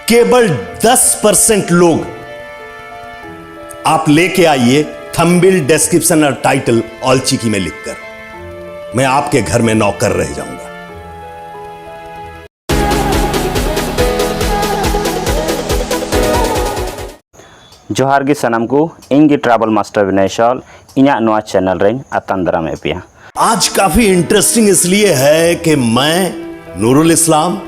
केवल 10% लोग आप लेके आइए थंबनेल, डिस्क्रिप्शन और टाइटल ऑलचिकी में लिखकर, मैं आपके घर में नौकर रह जाऊंगा। जोहार गी सनम को इंगी ट्रैवल मास्टर विनय शॉल इन्या नोआ चैनल रें अतन दरा में पिया। आज काफी इंटरेस्टिंग इसलिए है कि मैं नूरुल इस्लाम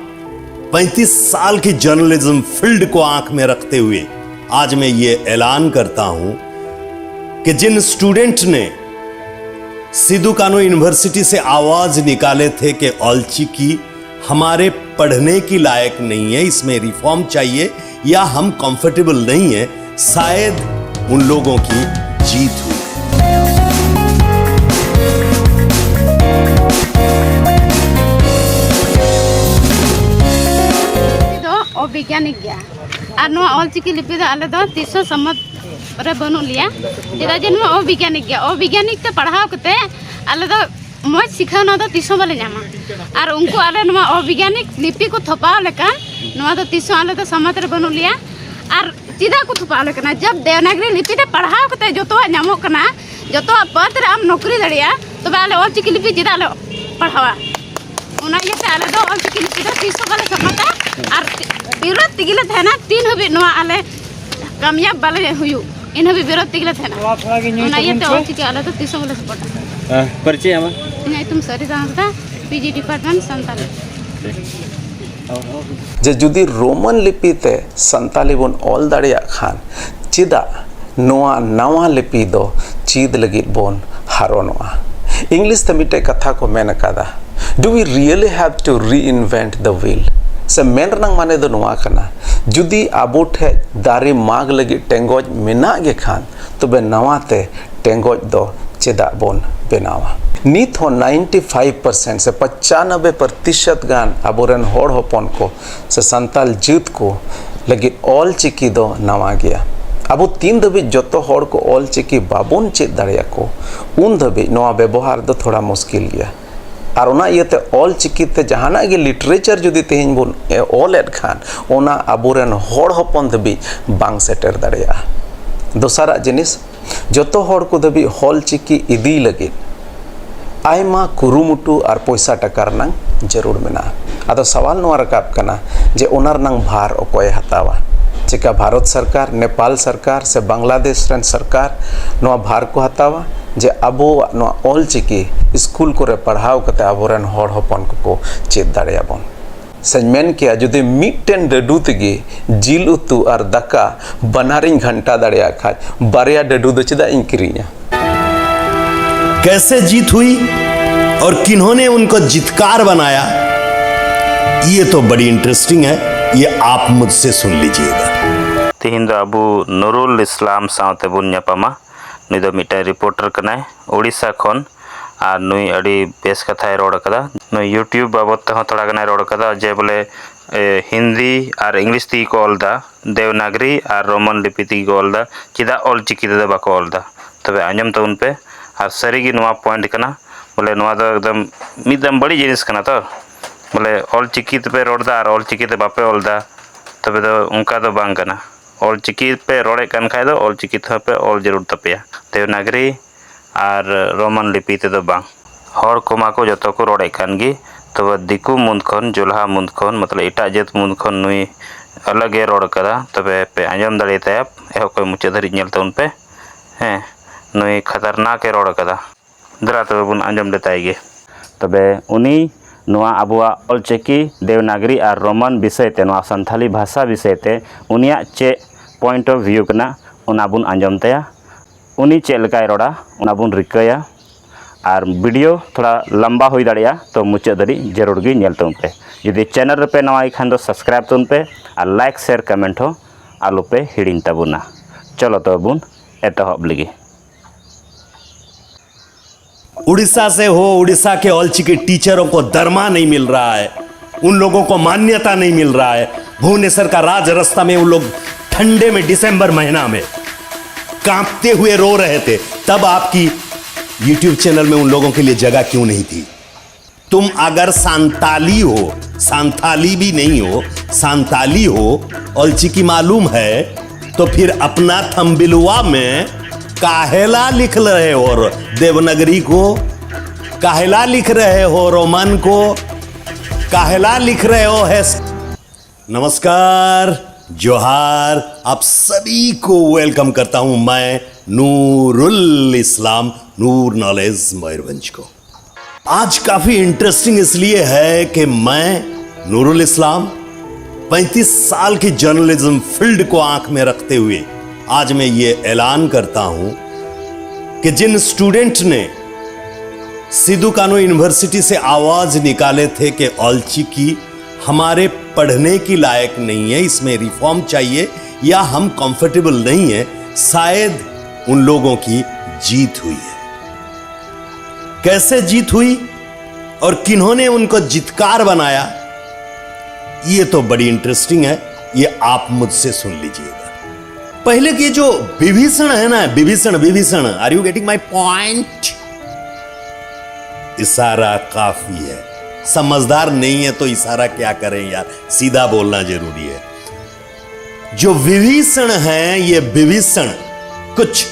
35 साल की जर्नलिज्म फील्ड को आंख में रखते हुए आज मैं ये ऐलान करता हूं कि जिन स्टूडेंट ने सिद्धू कानू यूनिवर्सिटी से आवाज निकाले थे कि ऑलचिकी हमारे पढ़ने की लायक नहीं है, इसमें रिफॉर्म चाहिए या हम कंफर्टेबल नहीं है, शायद उन लोगों की जीत हुई। तो वैज्ञानिक गया और नो ऑलचिकी लिपि दो आले दो 300 सम्मत रे बनु लिया जेदा जे नो वैज्ञानिक गया वैज्ञानिक ते पढ़ाव कते आले दो मज सिखाना दो 300 वाले जामा और उनको आले नो वैज्ञानिक लिपि को थपाव लेका नो दो 300 आले दो सम्मत रे बनु लिया और चिदा को थपाव लेका जब देवनागरी लिपि ते पढ़ाव कते जतो नामो कना जतो पद रे आम नौकरी दड़िया तो आले ऑलचिकी लिपि चिदा ले पढ़ावा उना ये ते आले दो ऑलचिकी लिपि दो 300 वाले सम्मत और विरोध तिगिले थेना 3 हबि नो आले कामयाब बाले हुयु इन हबि विरोध तिगिले थेना उना ये ते ऑलचिकी आले दो 300 वाले सपोर्ट परिचय हम इना तुम सरी दांता पीजी डिपार्टमेंट संताली जे जुदी रोमन लिपि ते संताली बन ऑल दाड़िया खान चिदा नोआ नवा लिपि दो चीद लगी बोन हारोनोआ इंग्लिश ते मिटे कथा को मेन कादा do we really have to reinvent the wheel से मेन रंग माने दो नोआ कना जुदी आबो ठे दारे माग लगी टेंगोज मेना गे खान तो बे नवा ते टेंगोज दो चेदा बोन बेनावा नित हो 95% से 95% गान आबोरन होड़ होपन को से संताल जीत को लगी ऑलचिकी दो नवा गया अब 3 दबी जतो होड़ को ऑलचिकी बाबोन चेद दाड़िया को उन दबी नवा व्यवहार दो थोड़ा मुश्किल गया और ओना इयते ऑलचिकी ते जहाना गे लिटरेचर जुदी तेहिन बोन ऑल एड खान ओना आबोरन होड़ होपन दबी बांग सेटर दाड़िया दोसारा जिनिस जतो होड़ को दबी ऑलचिकी इदी लगी आयमा कुरुमुटु और पैसा टका रनांग जरूर मेना आदो सवाल नोआ रकाब कना जे ओना रनांग भार ओकोय हतावा चिका भारत सरकार नेपाल सरकार से बांग्लादेश रन सरकार नोआ भार को हतावा जे अबो नोआ ऑलचिकी स्कूल को रे पढ़ाव कते आबोरन होड़ होपन को चेद दाड़िया बोन सजमेन किया जुदी मिटन डडू तगे जिल उतु और दाका बनारिंग घंटा दाड़िया खाज बारिया डडू दो चिदा इंक्रिया कैसे जीत हुई और किन्होंने उनको जितकार बनाया, ये तो बड़ी इंटरेस्टिंग है, ये आप मुझसे सुन लीजिएगा। तिहिन दो अबू नूरुल इस्लाम सावते बुन न्यापामा नुई दो मिटाई रिपोर्टर कनाय ओडिशा खन और नुई अड़ी बेस कथाय रोड कदा नुई यूट्यूब बाबत ते थोड़ा गनाय रोड कदा जे बोले हिंदी और इंग्लिश ती को ऑलदा देवनागरी और रोमन लिपि ती को ऑलदा चिदा ऑलचिकी दे बाको ऑलदा तबे आंजम तो उन पे और सरीगी नोआ पॉइंट कना बोले नोआ दो एकदम मिदम बड़ी जिनिस कना तो बोले ऑलचिकी पे रोडदा और ऑलचिकी ते बापे ऑलदा तबे तो उनका तो बांग कना ऑलचिकी पे रोडे कन खाय दो ऑलचिकी पे ऑल जरूर तपेया देवनागरी और रोमन लिपि ते दो बांग हर कोमा को जतो को रोडे कन गी तो दिकु मुंद खन जुल्हा मुंद खन मतलब इटा जेत मुंद खन नुई अलग ए रोड कदा तबे पे आंजम दाड़े तायप एहो कोई मुचे धरि नेलते उन पे हैं नुई खतरनाक ए रोड कदा दरा तबे बुन आंजम देताइगे तबे उनी नोआ अबुआ ऑलचिकी देवनागरी और रोमन विषय ते नोआ संथाली भाषा विषय ते उनिया चे पॉइंट ऑफ व्यू कना उना बुन आंजम तया उनी चे लकाय रोड़ा उना बुन रिकाया और वीडियो थोड़ा लंबा हो दाड़िया तो मुचाद दाड़ी जरूर गी नेल तुम पे यदि चैनल पे नवा खान दो सब्सक्राइब तुम पे और लाइक शेयर कमेंट हो आलू पे हिड़िन तबुना चलो तो बुन एतहब लगी उड़ीसा से हो, उड़ीसा के ऑलचिकी टीचरों को दरमा नहीं मिल रहा है, उन लोगों को मान्यता नहीं मिल रहा है। भुवनेश्वर का राज रास्ता में उन लोग ठंडे में दिसंबर महीना में कांपते हुए रो रहे थे, तब आपकी YouTube चैनल में उन लोगों के लिए जगह क्यों नहीं थी? तुम अगर सांताली हो, सांथाली भी नहीं हो, सांताली हो, औलचिकी मालूम है, तो फिर अपना थंबिलवा में काहेला लिख रहे हो देवनागरी को, काहेला लिख रहे हो रोमन को, काहेला लिख रहे हो है। नमस्कार, जोहार, आप सभी को वेलकम करता हूं मैं नूरुल इस्लाम, नूर नॉलेज मयूरभंज को। आज काफी इंटरेस्टिंग इसलिए है कि मैं नूरुल इस्लाम 35 साल की जर्नलिज्म फील्ड को आंख में रखते हुए आज मैं ये ऐलान करता हूं कि जिन स्टूडेंट ने सिद्धू कानू यूनिवर्सिटी से आवाज निकाले थे कि औलचिकी हमारे पढ़ने की लायक नहीं है, इसमें रिफॉर्म चाहिए या हम कंफर्टेबल नहीं है, शायद उन लोगों की जीत हुई है। कैसे जीत हुई और किन्होंने उनको जितकार बनाया, ये तो बड़ी इंटरेस्टिंग है, ये आप मुझसे सुन लीजिएगा। पहले की जो विभीषण है ना, Vibhishan, are you getting my point? इशारा काफी है, समझदार नहीं है तो इशारा क्या करें यार, सीधा बोलना जरूरी है। जो विभीषण हैं, ये विभीषण कुछ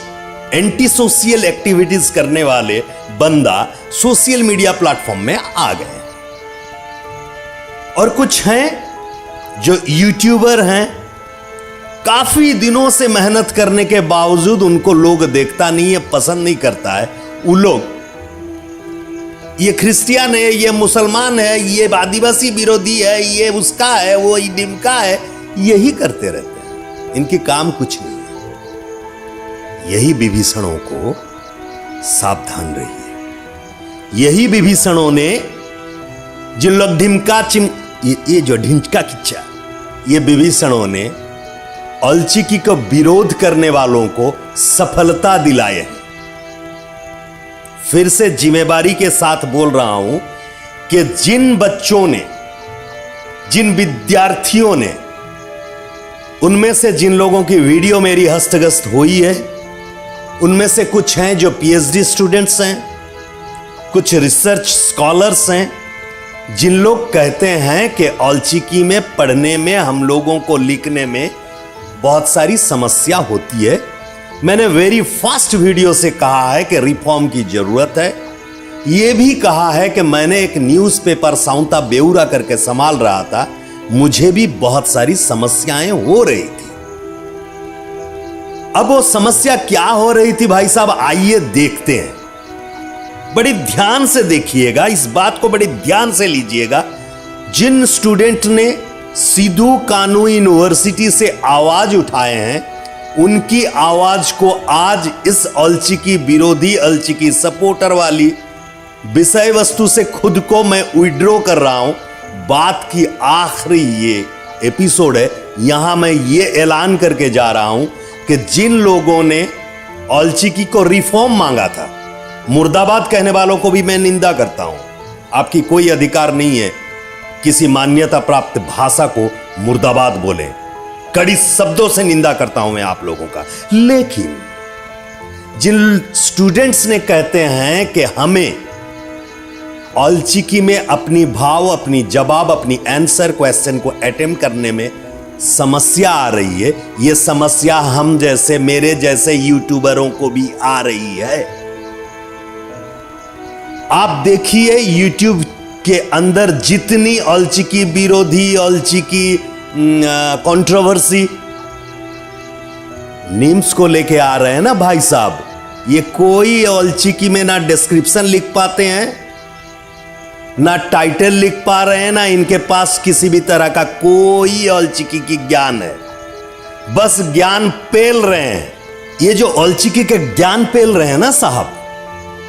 एंटी सोशल एक्टिविटीज करने वाले बंदा सोशल मीडिया प्लेटफॉर्म में आ गए, और कुछ हैं जो यूट्यूबर हैं, काफी दिनों से मेहनत करने के बावजूद उनको लोग देखता नहीं है, पसंद नहीं करता है। वो लोग ये क्रिश्चियन है, ये मुसलमान है, ये आदिवासी विरोधी है, ये उसका है, वो डिमका है, यही करते रहते हैं, इनके काम कुछ नहीं है। यही विभीषणों को सावधान रहिए। यही विभीषणों ने जिन लोग ढिमका ये जो ढिमका किच्चा, ये विभीषणों ने औलचिकी को विरोध करने वालों को सफलता दिलाए हैं। फिर से जिम्मेदारी के साथ बोल रहा हूं कि जिन बच्चों ने, जिन विद्यार्थियों ने, उनमें से जिन लोगों की वीडियो मेरी हस्तगस्त हुई है, उनमें से कुछ हैं जो पीएचडी स्टूडेंट्स हैं, कुछ रिसर्च स्कॉलर्स हैं, जिन लोग कहते हैं कि औलचिकी में पढ़ने में, हम लोगों को लिखने में बहुत सारी समस्या होती है। मैंने वेरी फास्ट वीडियो से कहा है कि रिफॉर्म की जरूरत है। यह भी कहा है कि मैंने एक न्यूज़पेपर साउंता बेउरा करके संभाल रहा था, मुझे भी बहुत सारी समस्याएं हो रही थी। अब वो समस्या क्या हो रही थी भाई साहब, आइए देखते हैं। बड़ी ध्यान से देखिएगा, इस बात को बड़ी ध्यान से लीजिएगा। जिन स्टूडेंट ने सिद्धू कानू यूनिवर्सिटी से आवाज उठाए हैं, उनकी आवाज को आज इस औलचिकी विरोधी, औलचिकी सपोर्टर वाली विषय वस्तु से खुद को मैं विड्रॉ कर रहा हूं। बात की आखिरी ये एपिसोड है, यहां मैं ये ऐलान करके जा रहा हूं कि जिन लोगों ने औलचिकी को रिफॉर्म मांगा था, मुर्दाबाद कहने वालों को भी मैं निंदा करता हूं। आपकी कोई अधिकार नहीं है किसी मान्यता प्राप्त भाषा को मुर्दाबाद बोले, कड़ी शब्दों से निंदा करता हूं मैं आप लोगों का। लेकिन जिन स्टूडेंट्स ने कहते हैं कि हमें औलचिकी में अपनी भाव, अपनी जवाब, अपनी आंसर क्वेश्चन को अटेम्प्ट करने में समस्या आ रही है, यह समस्या हम जैसे, मेरे जैसे यूट्यूबरों को भी आ रही है। आप देखिए यूट्यूब के अंदर जितनी औलचिकी विरोधी, औलचिकी कंट्रोवर्सी नीम्स को लेके आ रहे हैं ना भाई साहब, ये कोई औलचिकी में ना डिस्क्रिप्शन लिख पाते हैं, ना टाइटल लिख पा रहे हैं, ना इनके पास किसी भी तरह का कोई औलचिकी की ज्ञान है, बस ज्ञान पेल रहे हैं। ये जो औलचिकी के ज्ञान पेल रहे हैं ना साहब,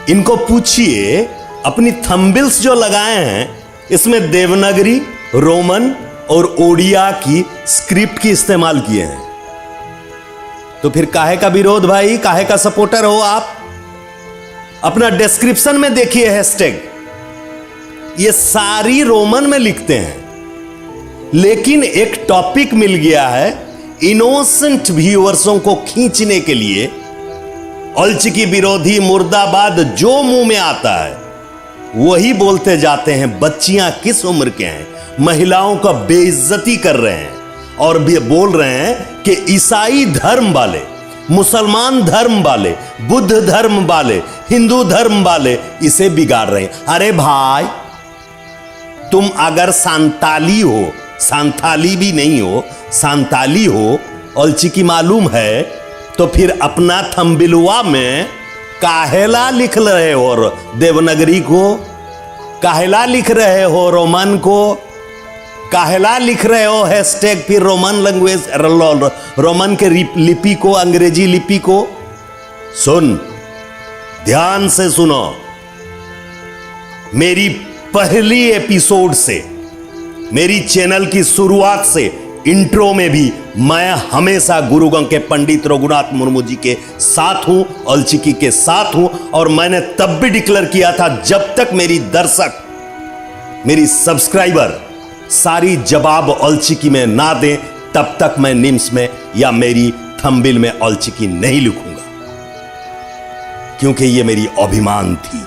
इनको पूछिए, अपनी थंबनेल्स जो लगाए हैं इसमें देवनागरी, रोमन और ओडिया की स्क्रिप्ट की इस्तेमाल किए हैं, तो फिर काहे का विरोध भाई, काहे का सपोर्टर हो आप? अपना डिस्क्रिप्शन में देखिए हैशटैग, ये सारी रोमन में लिखते हैं, लेकिन एक टॉपिक मिल गया है इनोसेंट व्यूअर्सों को खींचने के लिए। औलचिकी विरोधी, मुर्दाबाद जो मुंह में आता है वही बोलते जाते हैं। बच्चियां किस उम्र के हैं, महिलाओं का बेइज्जती कर रहे हैं और भी बोल रहे हैं कि ईसाई धर्म वाले, मुसलमान धर्म वाले, बुद्ध धर्म वाले, हिंदू धर्म वाले इसे बिगाड़ रहे हैं। अरे भाई, तुम अगर सांताली हो, सांथाली भी नहीं हो, सांताली हो, औलचिकी मालूम है, तो फिर अपना थंबिलवा में काहेला लिख रहे हो देवनागरी को, काहेला लिख रहे हो रोमन को, काहेला लिख रहे हो हैशटैग फिर रोमन लैंग्वेज, रोमन के लिपि को, अंग्रेजी लिपि को। सुन, ध्यान से सुनो, मेरी पहली एपिसोड से, मेरी चैनल की शुरुआत से इंट्रो में भी मैं हमेशा गुरुगंग के पंडित रघुनाथ मुर्मू जी के साथ हूं, औलचिकी के साथ हूं। और मैंने तब भी डिक्लेयर किया था, जब तक मेरी दर्शक, मेरी सब्सक्राइबर सारी जवाब औलचिकी में ना दें, तब तक मैं निम्स में या मेरी थंबनेल में औलचिकी नहीं लिखूंगा, क्योंकि ये मेरी अभिमान थी।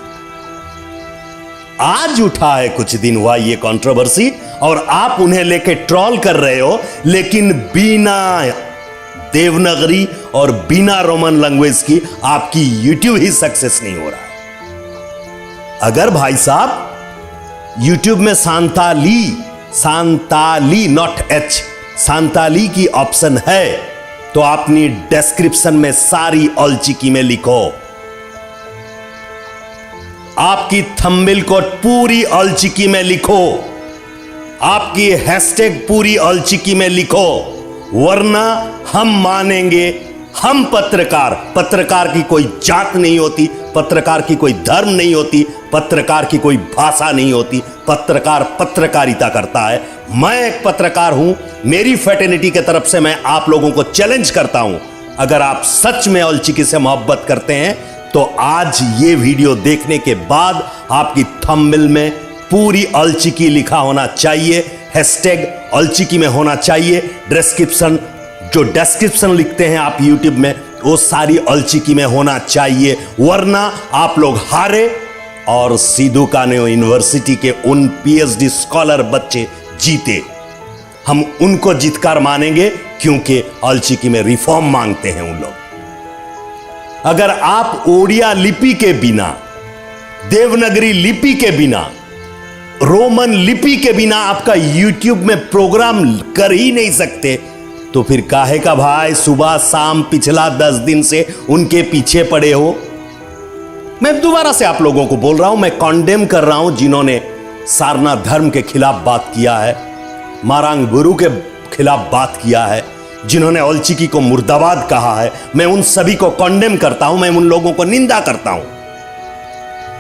आज उठा है, कुछ दिन हुआ ये कंट्रोवर्सी, और आप उन्हें लेके ट्रोल कर रहे हो, लेकिन बिना देवनागरी और बिना रोमन लैंग्वेज की आपकी यूट्यूब ही सक्सेस नहीं हो रहा है। अगर भाई साहब यूट्यूब में सांताली नॉट एच, सांताली की ऑप्शन है, तो अपनी डिस्क्रिप्शन में सारी औलचिकी में लिखो, आपकी थंबनेल को पूरी औलचिकी में लिखो, आपकी हैशटैग पूरी औलचिकी में लिखो, वरना हम मानेंगे। हम पत्रकार की कोई जात नहीं होती, पत्रकार की कोई धर्म नहीं होती, पत्रकार की कोई भाषा नहीं होती, पत्रकार पत्रकारिता करता है। मैं एक पत्रकार हूं, मेरी फ्रेटर्निटी की तरफ से मैं आप लोगों को चैलेंज करता हूं, अगर आप सच में औलचिकी से मोहब्बत करते हैं तो आज ये वीडियो देखने के बाद आपकी थंबनेल में पूरी औलचिकी लिखा होना चाहिए, हैशटैग औलचिकी में होना चाहिए, डिस्क्रिप्शन, जो डिस्क्रिप्शन लिखते हैं आप यूट्यूब में, वो सारी औलचिकी में होना चाहिए, वरना आप लोग हारे और सिधू कान्हू यूनिवर्सिटी के उन पीएचडी स्कॉलर बच्चे जीते। हम उनको जीतकर मानेंगे, क्योंकि औलचिकी में रिफॉर्म मांगते हैं उन लोग। अगर आप ओडिया लिपि के बिना, देवनागरी लिपि के बिना, रोमन लिपि के बिना आपका यूट्यूब में प्रोग्राम कर ही नहीं सकते, तो फिर काहे का भाई सुबह शाम पिछला 10 दिन से उनके पीछे पड़े हो। मैं दोबारा से आप लोगों को बोल रहा हूं, मैं कॉन्डेम कर रहा हूं जिन्होंने सारनाथ धर्म के खिलाफ बात किया है, मारांग गुरु के खिलाफ बात किया है, जिन्होंने औलचिकी को मुर्दाबाद कहा है। मैं उन सभी को कॉन्डेम करता हूं, मैं उन लोगों को निंदा करता हूं।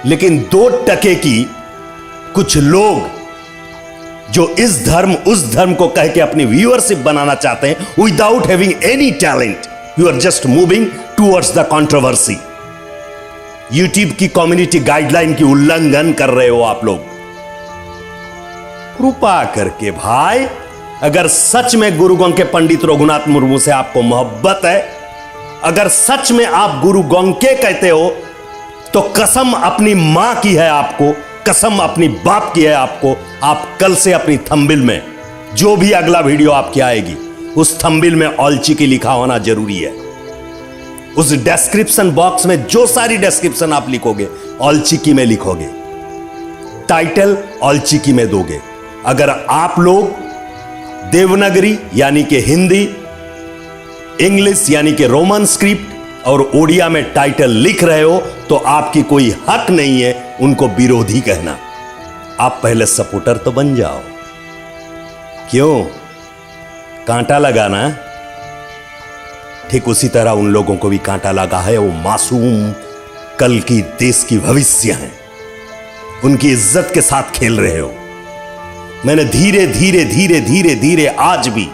लेकिन 2% की कुछ लोग जो इस धर्म उस धर्म को कह के अपनी व्यूअरशिप बनाना चाहते हैं, without having any talent, you are just moving towards the controversy. YouTube की कम्युनिटी गाइडलाइन की उल्लंघन कर रहे हो आप लोग। कृपा करके भाई, अगर सच में गुरुगंग के पंडित रघुनाथ मुर्मू से आपको मोहब्बत है, अगर सच में आप गुरु गोंके कहते हो, तो कसम अपनी मां की है आपको, कसम अपनी बाप की है आपको। आप कल से अपनी थंबनेल में जो भी अगला वीडियो आपकी आएगी, उस थंबनेल में औलचिकी लिखा होना जरूरी है। उस डिस्क्रिप्शन बॉक्स में जो सारी डिस्क्रिप्शन आप लिखोगे, औलचिकी में लिखोगे, टाइटल औलचिकी में दोगे। अगर आप लोग देवनागरी यानी कि हिंदी, इंग्लिश यानी कि रोमन स्क्रिप्ट और ओडिया में टाइटल लिख रहे हो, तो आपकी कोई हक नहीं है उनको विरोधी कहना। आप पहले सपोर्टर तो बन जाओ। क्यों? कांटा लगाना, ठीक उसी तरह उन लोगों को भी कांटा लगा है। वो मासूम कल की देश की भविष्य हैं, उनकी इज्जत के साथ खेल रहे हो। मैंने धीरे धीरे धीरे धीरे धीरे आज भी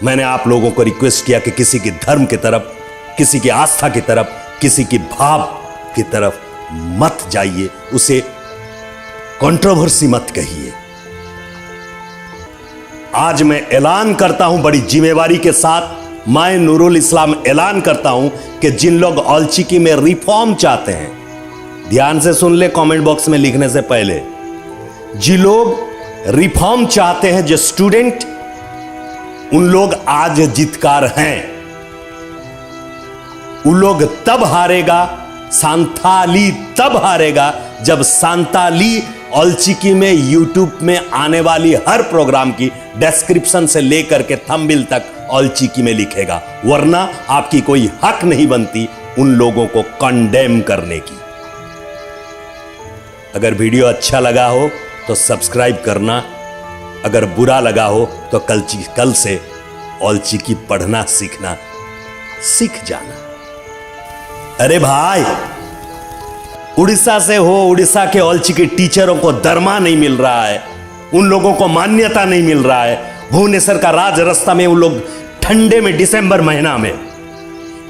मैंने आप लोगों को रिक्वेस्ट किया कि किसी के धर्म की तरफ, किसी की आस्था की तरफ, किसी की भाव की तरफ मत जाइए, उसे कंट्रोवर्सी मत कहिए। आज मैं ऐलान करता हूं बड़ी जिम्मेवारी के साथ, मैं नूरुल इस्लाम ऐलान करता हूं कि जिन लोग औलचिकी में रिफॉर्म चाहते हैं, ध्यान से सुन ले, कमेंट बॉक्स में लिखने से पहले, जिन लोग रिफॉर्म चाहते हैं जो स्टूडेंट, उन लोग आज जीतकार हैं। उन लोग तब हारेगा, सांताली तब हारेगा जब सांताली ऑलचिकी में यूट्यूब में आने वाली हर प्रोग्राम की डिस्क्रिप्शन से लेकर के थंबनेल तक ऑलचिकी में लिखेगा, वरना आपकी कोई हक नहीं बनती उन लोगों को कंडेम करने की। अगर वीडियो अच्छा लगा हो तो सब्सक्राइब करना, अगर बुरा लगा हो तो कल से ऑलचिकी पढ़ना सीखना सीख जाना। अरे भाई, उड़ीसा से हो, उड़ीसा के ऑलचिकी टीचरों को दरमा नहीं मिल रहा है, उन लोगों को मान्यता नहीं मिल रहा है। भुवनेश्वर का राज रास्ता में उन लोग ठंडे में दिसंबर महीना में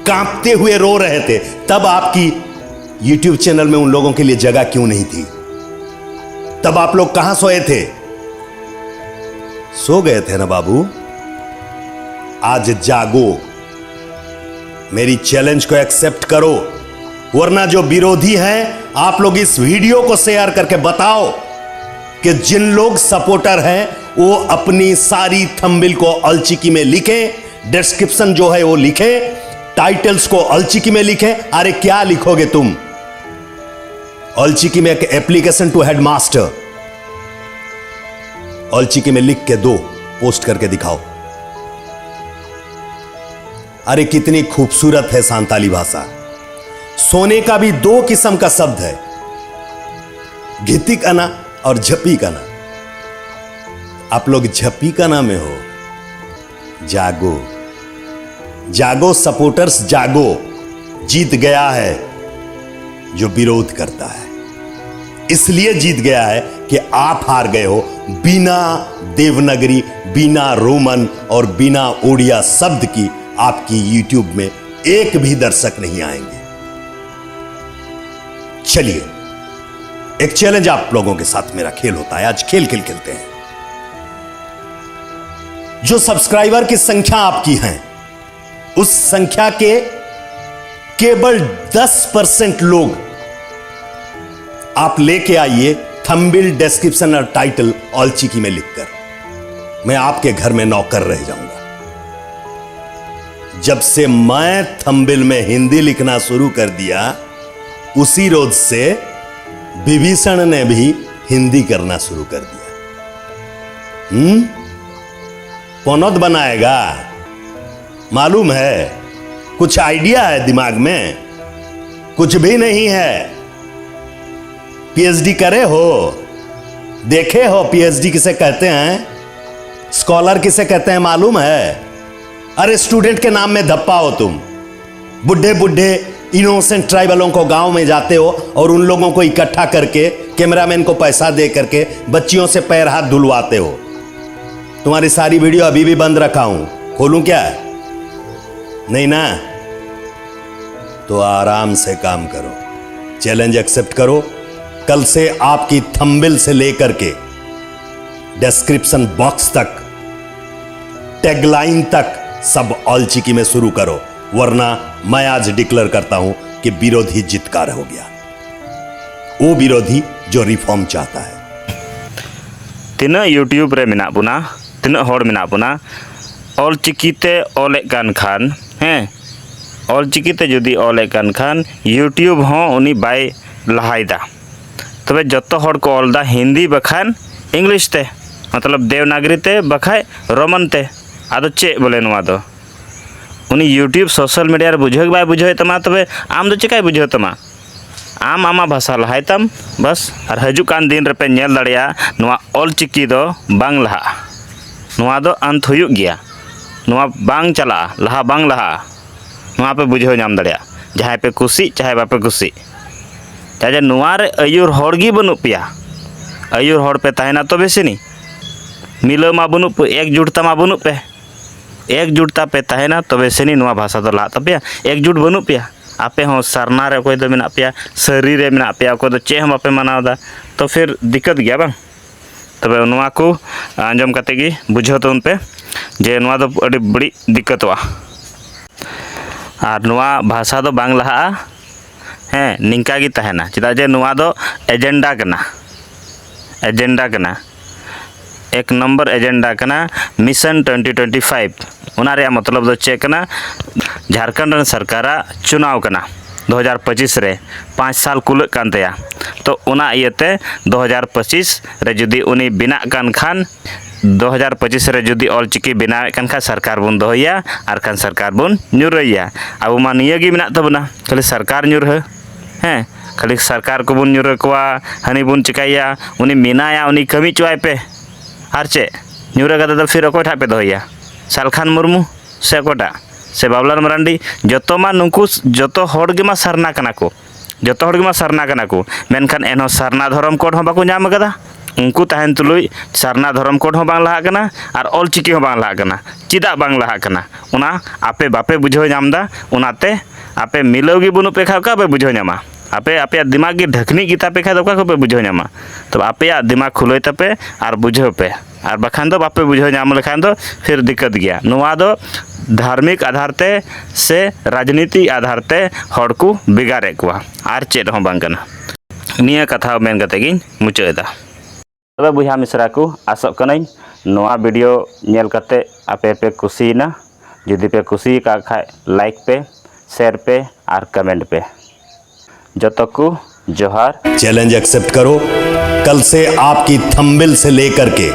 कांपते हुए रो रहे थे, तब आपकी यूट्यूब चैनल में उन लोगों के लिए जगह क्यों नहीं थी? तब आप लोग कहां सोए थे? सो गए थे ना बाबू। आज जागो, मेरी चैलेंज को एक्सेप्ट करो, वरना जो विरोधी हैं आप लोग इस वीडियो को शेयर करके बताओ कि जिन लोग सपोर्टर हैं वो अपनी सारी थंबनेल को ऑलचिकी में लिखें, डिस्क्रिप्शन जो है वो लिखें, टाइटल्स को ऑलचिकी में लिखें। अरे क्या लिखोगे तुम? ऑलचिकी में एक एप्लीकेशन टू हेडमास्टर ऑलचिकी में लिख के दो, पोस्ट करके दिखाओ। अरे कितनी खूबसूरत है सांताली भाषा। सोने का भी दो किस्म का शब्द है, घिती कना और झपी कना। आप लोग झपी कना में हो। जागो, जागो सपोर्टर्स, जागो। जीत गया है जो विरोध करता है, इसलिए जीत गया है कि आप हार गए हो। बिना देवनागरी, बिना रोमन और बिना ओडिया शब्द की आपकी यूट्यूब में एक भी दर्शक नहीं आएंगे। चलिए, एक चैलेंज आप लोगों के साथ मेरा खेल होता है। आज खेल खेलते हैं। जो सब्सक्राइबर की संख्या आपकी है, उस संख्या के केवल 10% लोग आप लेके आइए थंबनेल, डिस्क्रिप्शन और टाइटल ऑलचिकी में लिखकर। मैं आपके घर में नौकर रह जाऊंगा। जब से मैं थंबनेल में हिंदी लिखना शुरू कर दिया, उसी रोज से विभीषण ने भी हिंदी करना शुरू कर दिया। पनौत बनाएगा, मालूम है? कुछ आइडिया है दिमाग में? कुछ भी नहीं है। पीएचडी करे हो? देखे हो पीएचडी किसे कहते हैं? स्कॉलर किसे कहते हैं मालूम है? अरे स्टूडेंट के नाम में धप्पा हो तुम। बुढ़े बुढ़े इनोसेंट ट्राइबलों को गांव में जाते हो और उन लोगों को इकट्ठा करके कैमरामैन को पैसा दे करके बच्चियों से पैर हाथ धुलवाते हो। तुम्हारी सारी वीडियो अभी भी बंद रखा हूं, खोलूं क्या? नहीं ना? तो आराम से काम करो, चैलेंज एक्सेप्ट करो। कल से आपकी थंबनेल से लेकर के डिस्क्रिप्शन बॉक्स तक, टैगलाइन तक सब ऑलचिकी में शुरू करो, वरना मैं आज डिक्लेयर करता हूं कि विरोधी जीतकार हो गया। वो विरोधी जो रिफॉर्म चाहता है। तीना यूट्यूब रे मेना बुना, तीना होड़ मेना बुना, ऑलचिकी ते ऑले कान खान हैं, ऑलचिकी ते जुदी ऑले कान खान यूट्यूब हों उनी बाय लहायदा। तबे जत्तो होड़ को ऑलदा हिंदी बखान इंग्लिश ते, मतलब देवनागरी ते बखाय रोमन ते। आदो चे बोले नुआ दो उनी यूट्यूब सोशल मीडिया रे बुझे बाय बुझे तमा, तबे आम दो चिकाय बुझे तमा? आम आमा भाषा लहाय तम बस। और हजू कान दिन रे पे नेल दाड़िया नुआ ऑलचिकी दो बांग लहा, नुआ दो अंत हुयुग गया, नुआ बांग चला लहा बांग लहा, नुआ पे बुझे नाम दाड़िया। जहां पे कुसी चाहे बापे कुसी, चाहे नुआ रे अयुर होड़गी बनु पिया। अयुर होड़ पे ताहेना तो बेसी नहीं मिलो मा बनु पे, एकजुटता मा बनु पे, एकजुटता पे ताहेना तो बेसी नहीं नुआ भाषा तो ला तपिया। एकजुट बनु पिया। आपे हो सरना रे कोई दो मेना पिया, सरी रे मेना पिया, कोई दो चे हम आपे मनावदा, तो फिर दिक्कत गया बांग। तबे नुआ को आंजम कते गी बुझो तो उन पे जे नुआ दो अड़ी बड़ी दिक्कत हुआ। और नुआ भाषा दो बांग लहा हैं निंका गी ताहेना, चेदा जे नुआ दो एजेंडा कना, एजेंडा कना। एक नंबर एजेंडा कना मिशन 2025 उना रे मतलब दो चेक कना झारखंड रन सरकारा चुनाव कना 2025 रे 5 साल कुल कान तया तो उना इयते 2025 रे जुदी उनी बिना कान खान 2025 रे जुदी ऑलचिकी बिना कान खा सरकार बुन दोया आर खान सरकार बुन न्यूरैया अब मा निया गी मिना तबना खाली सरकार न्यूर हैं खाली सरकार को बुन न्यूर कोआ हनी बुन चिकाया उनी मिनाया उनी कमी चुआय पे आर चे न्यूर का तो फिर अकोय ठा पे दोया सालखान मुर्मू से कोटा से बाबलाल मरांडी जतो मा नुकु जतो हड़ गे मा सरना कना को जतो हड़ गे मा सरना कना को मेनखान एनो सरना धर्म कोड हो बाको नाम कदा उनको तहन तुलुई सरना धर्म कोड हो बांग लहा कना और ऑलचिकी हो बांग लहा कना चिदा बांग लहा कना उना आपे बापे बुझो नामदा उनाते आपे मिलोगी बुनु पे खा का पे बुझो नामा आपे आपे दिमाग की ढकनी गीता पे खा तो का पे बुझो नामा तो आपे दिमाग खुलोय तपे और बुझो पे और बखान दो बापे बुझो नाम लेखान दो फिर दिक्कत गया नुआ दो धार्मिक आधार ते से राजनीति आधार ते हड़ को बिगाड़े कुआ आर चेद हो बांग कना निया कथा मेन कते गिन मुचादा तबे बुझा मिश्रा को आसक कनाई नोआ वीडियो नेल कते आपे पे कुसीना जदि पे कुसी का खाय लाइक पे शेयर पे और कमेंट पे जतो को जोहार चैलेंज एक्सेप्ट करो। कल से आपकी थंबनेल से लेकर के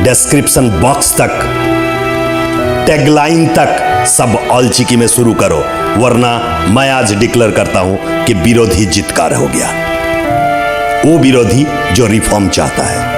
डिस्क्रिप्शन बॉक्स तक टैगलाइन तक सब ऑलचिकी में शुरू करो, वरना मैं आज डिक्लेयर करता हूं कि विरोधी जीतकार हो गया, वो विरोधी जो रिफॉर्म चाहता है।